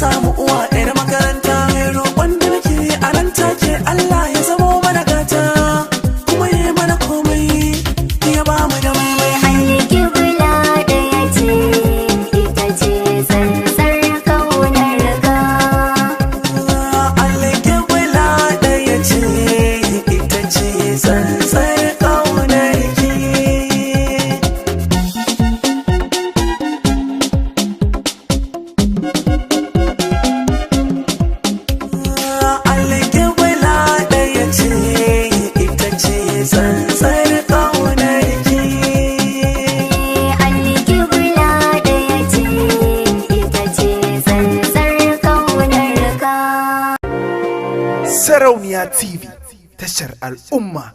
samu uwa yar makaranta. Mai roƙon da nake a nan take Allah ya zamo mana gata, kuma yi mana komai ya ba mu da mai. Alƙibla ɗaya ce, ita ce tsantsar ƙaunar ka. Alƙibla ɗaya ce, ita ce tsantsar ƙaunar ki. Alƙibla ɗaya ce, ita ce tsantsar ƙaunar ki. Alƙibla ɗaya ce, ita ce tsantsar ƙaunar ka. Sarauniya TV, tashar al'umma.